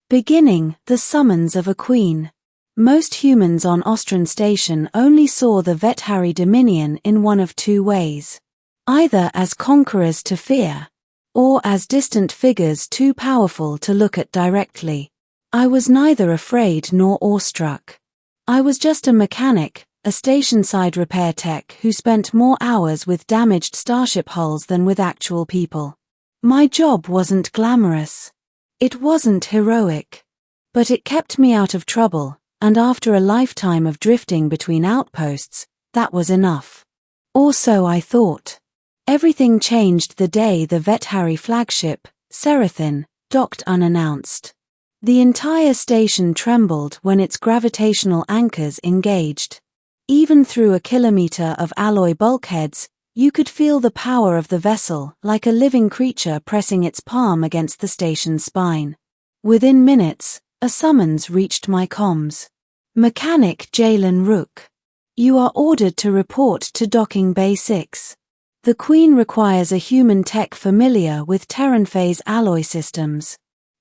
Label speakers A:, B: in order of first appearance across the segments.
A: Beginning, the summons of a queen. Most humans on Ostron Station only saw the Vettari Dominion in one of two ways. Either as conquerors to fear, or as distant figures too powerful to look at directly. I was neither afraid nor awestruck. I was just a mechanic, a station-side repair tech who spent more hours with damaged starship hulls than with actual people. My job wasn't glamorous. It wasn't heroic. But it kept me out of trouble, and after a lifetime of drifting between outposts, that was enough. Or so I thought. Everything changed the day the Vettari flagship, Seraphin, docked unannounced. The entire station trembled when its gravitational anchors engaged. Even through a kilometer of alloy bulkheads, you could feel the power of the vessel like a living creature pressing its palm against the station's spine. Within minutes, a summons reached my comms. Mechanic Jalen Rook. You are ordered to report to Docking Bay 6. The Queen requires a human tech familiar with Terran phase alloy systems.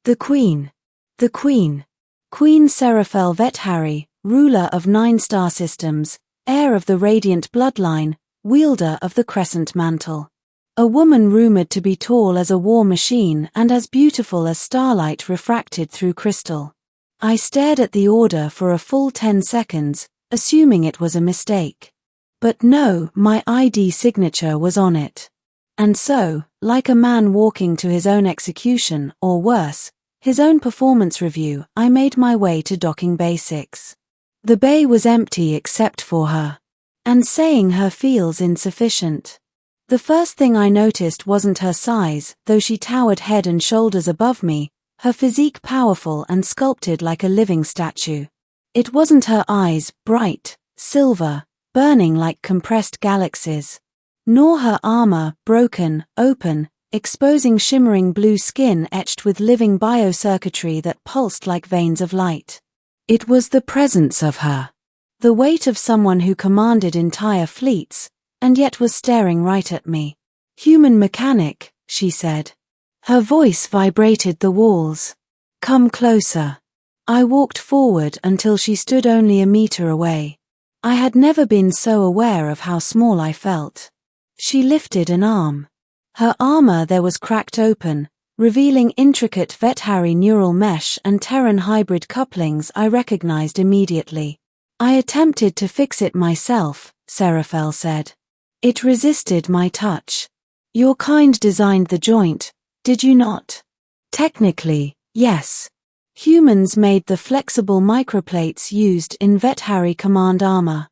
A: The Queen. The Queen. Queen Seraphel Vettari, ruler of 9 star systems, heir of the Radiant bloodline, wielder of the Crescent Mantle. A woman rumored to be tall as a war machine and as beautiful as starlight refracted through crystal. I stared at the order for a full 10 seconds, assuming it was a mistake. But no, my ID signature was on it. And so, like a man walking to his own execution, or worse, his own performance review, I made my way to Docking Bay 6. The bay was empty except for her. And saying her feels insufficient. The first thing I noticed wasn't her size, though she towered head and shoulders above me, her physique powerful and sculpted like a living statue. It wasn't her eyes, bright, silver, burning like compressed galaxies. Nor her armor, broken, open, exposing shimmering blue skin etched with living biocircuitry that pulsed like veins of light. It was the presence of her. The weight of someone who commanded entire fleets, and yet was staring right at me. Human mechanic, she said. Her voice vibrated the walls. Come closer. I walked forward until she stood only a meter away. I had never been so aware of how small I felt. She lifted an arm. Her armor there was cracked open, revealing intricate Vettari neural mesh and Terran hybrid couplings I recognized immediately. I attempted to fix it myself, Seraphel said. It resisted my touch. Your kind designed the joint, did you not? Technically, yes. Humans made the flexible microplates used in Vettari command armor.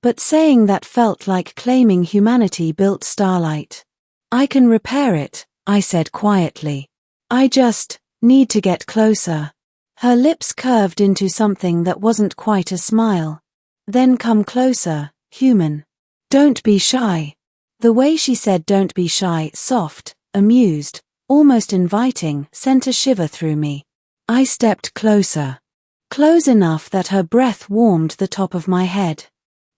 A: But saying that felt like claiming humanity built Starlight. I can repair it, I said quietly. I just need to get closer. Her lips curved into something that wasn't quite a smile. Then come closer, human. Don't be shy. The way she said don't be shy, soft, amused, almost inviting, sent a shiver through me. I stepped closer. Close enough that her breath warmed the top of my head.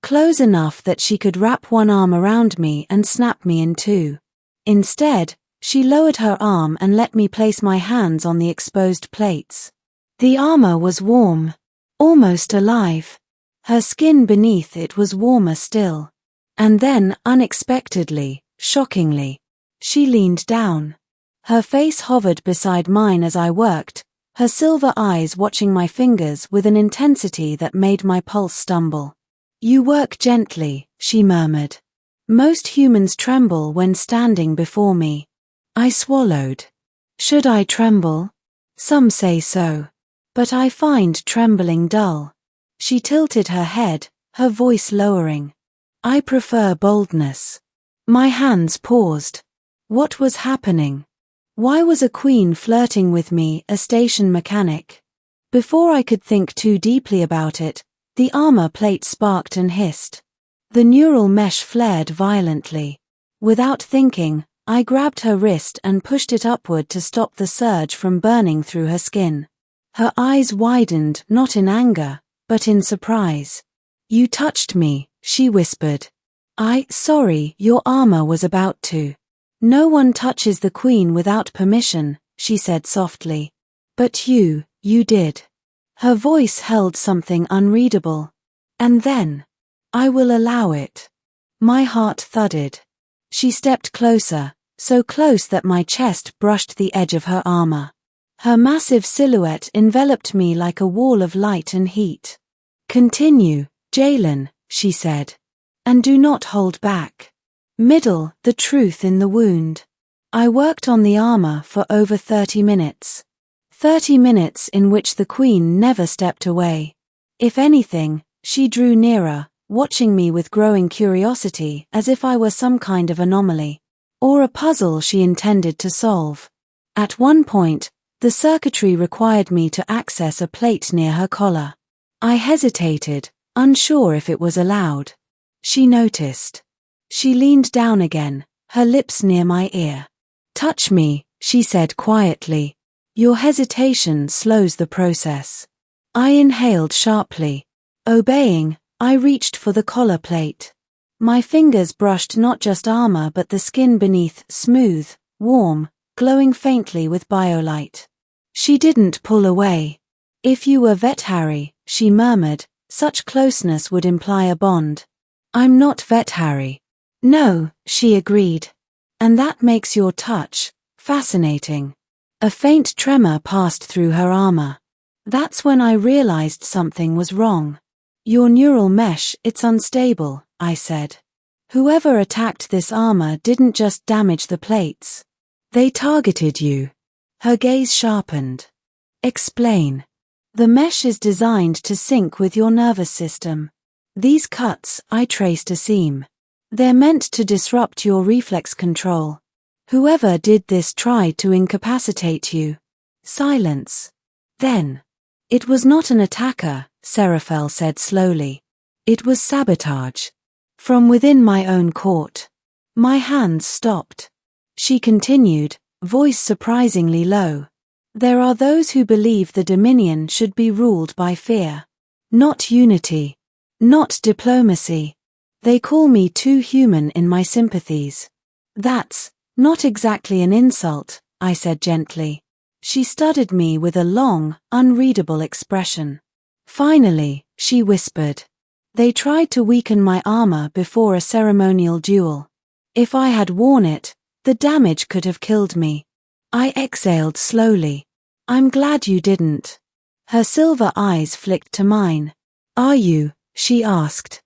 A: Close enough that she could wrap one arm around me and snap me in two. Instead, she lowered her arm and let me place my hands on the exposed plates. The armor was warm, almost alive. Her skin beneath it was warmer still. And then, unexpectedly, shockingly, she leaned down. Her face hovered beside mine as I worked, her silver eyes watching my fingers with an intensity that made my pulse stumble. You work gently, she murmured. Most humans tremble when standing before me. I swallowed. Should I tremble? Some say so. But I find trembling dull. She tilted her head, her voice lowering. I prefer boldness. My hands paused. What was happening? Why was a queen flirting with me, a station mechanic? Before I could think too deeply about it, the armor plate sparked and hissed. The neural mesh flared violently. Without thinking, I grabbed her wrist and pushed it upward to stop the surge from burning through her skin. Her eyes widened, not in anger, but in surprise. You touched me, she whispered. Sorry, your armor was about to. No one touches the queen without permission, she said softly. But you You did. Her voice held something unreadable. And then, I will allow it. My heart thudded. She stepped closer, so close that my chest brushed the edge of her armor. Her massive silhouette enveloped me like a wall of light and heat. Continue, Jalen, she said. And do not hold back. Middle the truth in the wound. I worked on the armor for over 30 minutes. 30 minutes in which the Queen never stepped away. If anything, she drew nearer, watching me with growing curiosity as if I were some kind of anomaly, or a puzzle she intended to solve. At one point, the circuitry required me to access a plate near her collar. I hesitated, unsure if it was allowed. She noticed. She leaned down again, her lips near my ear. Touch me, she said quietly. Your hesitation slows the process. I inhaled sharply. Obeying, I reached for the collar plate. My fingers brushed not just armor but the skin beneath, smooth, warm, glowing faintly with biolight. She didn't pull away. If you were Vet Harry, she murmured, such closeness would imply a bond. I'm not Vet Harry. No, she agreed. And that makes your touch fascinating. A faint tremor passed through her armor. That's when I realized something was wrong. Your neural mesh, it's unstable, I said. Whoever attacked this armor didn't just damage the plates. They targeted you. Her gaze sharpened. Explain. The mesh is designed to sync with your nervous system. These cuts, I traced a seam. They're meant to disrupt your reflex control. Whoever did this tried to incapacitate you. Silence. Then. It was not an attacker, Seraphel said slowly. It was sabotage. From within my own court. My hands stopped. She continued, voice surprisingly low. There are those who believe the Dominion should be ruled by fear. Not unity. Not diplomacy. They call me too human in my sympathies. That's not exactly an insult, I said gently. She studied me with a long, unreadable expression. Finally, she whispered. They tried to weaken my armor before a ceremonial duel. If I had worn it, the damage could have killed me. I exhaled slowly. I'm glad you didn't. Her silver eyes flicked to mine. Are you? She asked.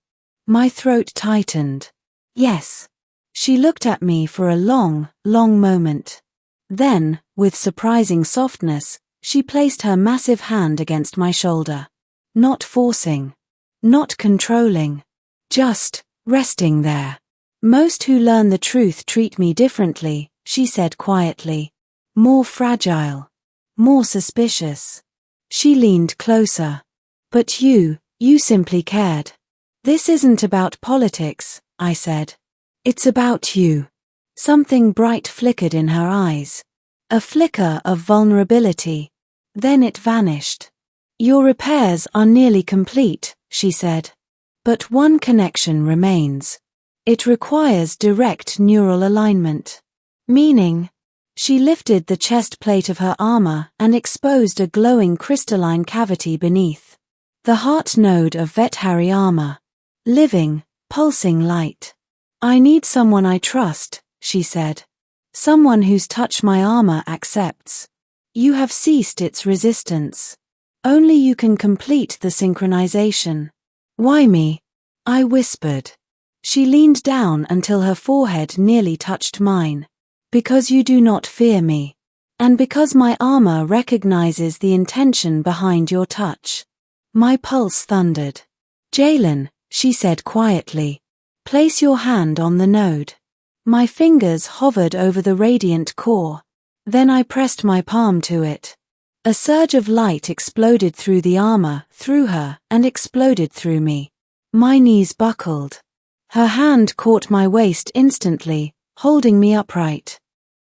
A: My throat tightened. Yes. She looked at me for a long, long moment. Then, with surprising softness, she placed her massive hand against my shoulder. Not forcing. Not controlling. Just resting there. Most who learn the truth treat me differently, she said quietly. More fragile. More suspicious. She leaned closer. But you simply cared. This isn't about politics, I said. It's about you. Something bright flickered in her eyes. A flicker of vulnerability. Then it vanished. Your repairs are nearly complete, she said. But one connection remains. It requires direct neural alignment. Meaning? She lifted the chest plate of her armor and exposed a glowing crystalline cavity beneath. The heart node of Vet Harry armor. Living, pulsing light. I need someone I trust, she said. Someone whose touch my armor accepts. You have ceased its resistance. Only you can complete the synchronization. Why me? I whispered. She leaned down until her forehead nearly touched mine. Because you do not fear me. And because my armor recognizes the intention behind your touch. My pulse thundered. Jalen, she said quietly. Place your hand on the node. My fingers hovered over the radiant core. Then I pressed my palm to it. A surge of light exploded through the armor, through her, and exploded through me. My knees buckled. Her hand caught my waist instantly, holding me upright.